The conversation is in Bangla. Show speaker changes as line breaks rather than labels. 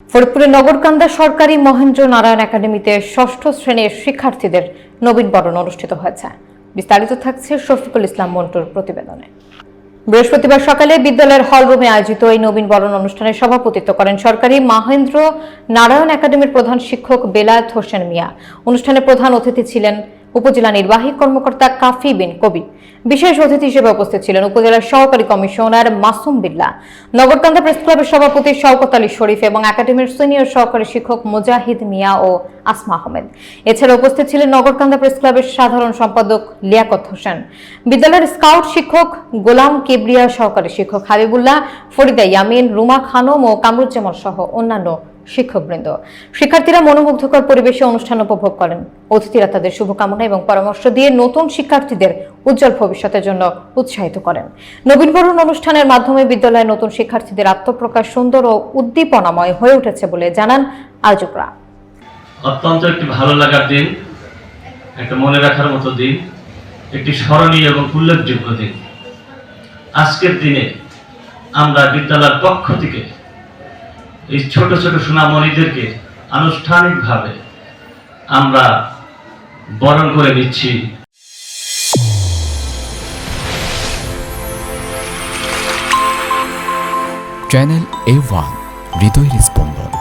ফরিদপুরের নগরকান্দা সরকারি মহেন্দ্র নারায়ণ একাডেমিতে ষষ্ঠ শ্রেণীর শিক্ষার্থীদের নবীনবরণ অনুষ্ঠিত হয়েছে। বিস্তারিত থাকছে শফিকুল ইসলাম মন্টুর প্রতিবেদনে। বৃহস্পতিবার সকালে বিদ্যালয়ের হলরুমে আয়োজিত এই নবীনবরণ অনুষ্ঠানে সভাপতিত্ব করেন সরকারি মহেন্দ্র নারায়ণ একাডেমির প্রধান শিক্ষক বেলায়েত হোসেন মিয়া। অনুষ্ঠানে প্রধান অতিথি ছিলেন উপজেলা নির্বাহী কর্মকর্তা কাফি বিন কবি। বিশেষ অতিথি হিসেবে উপস্থিত ছিলেন উপজেলার সহকারী কমিশনার মাসুম বিল্লাহ, নগরকান্দা প্রেস ক্লাবের সভাপতি শওকত আলী শরীফ এবং একাডেমির সিনিয়র সহকারী শিক্ষক মুজাহিদ মিয়া ও আসমা আহমেদ। এছাড়া উপস্থিত ছিলেন নগরকান্দা প্রেস ক্লাবের সাধারণ সম্পাদক লিয়াকত হোসেন, বিদ্যালয়ের স্কাউট শিক্ষক গোলাম কিবরিয়া, সহকারী শিক্ষক হাবিবুল্লাহ, ফরিদা ইয়ামিন, রুমা খানম ও কামরুজ্জামান সহ অন্যান্য শিক্ষকবৃন্দ। শিক্ষার্থীরা মনোমুগ্ধকর পরিবেশে অনুষ্ঠান উপভোগ করেন। অতিথিরা তাদের শুভকামনা এবং পরামর্শ দিয়ে নতুন শিক্ষার্থীদের উজ্জ্বল ভবিষ্যতের জন্য উৎসাহিত করেন। নবীনবরণ অনুষ্ঠানের মাধ্যমে বিদ্যালয়ের নতুন শিক্ষার্থীদের আত্মপ্রকাশ সুন্দর ও উদ্দীপনাময় হয়ে উঠেছে বলে জানান আয়োজকরা।
অত্যন্ত একটি ভালো লাগার দিন, একটা মনে রাখার মতো দিন, একটি স্মরণীয় এবং উল্লেখযোগ্য দিন। আজকের দিনে আমরা বিদ্যালয়ের পক্ষ থেকে এই ছোট ছোট সোনামণিদেরকে আনুষ্ঠানিকভাবে আমরা বরণ করে নিচ্ছি।
চ্যানেল A1 হৃদয়ের স্পন্দন।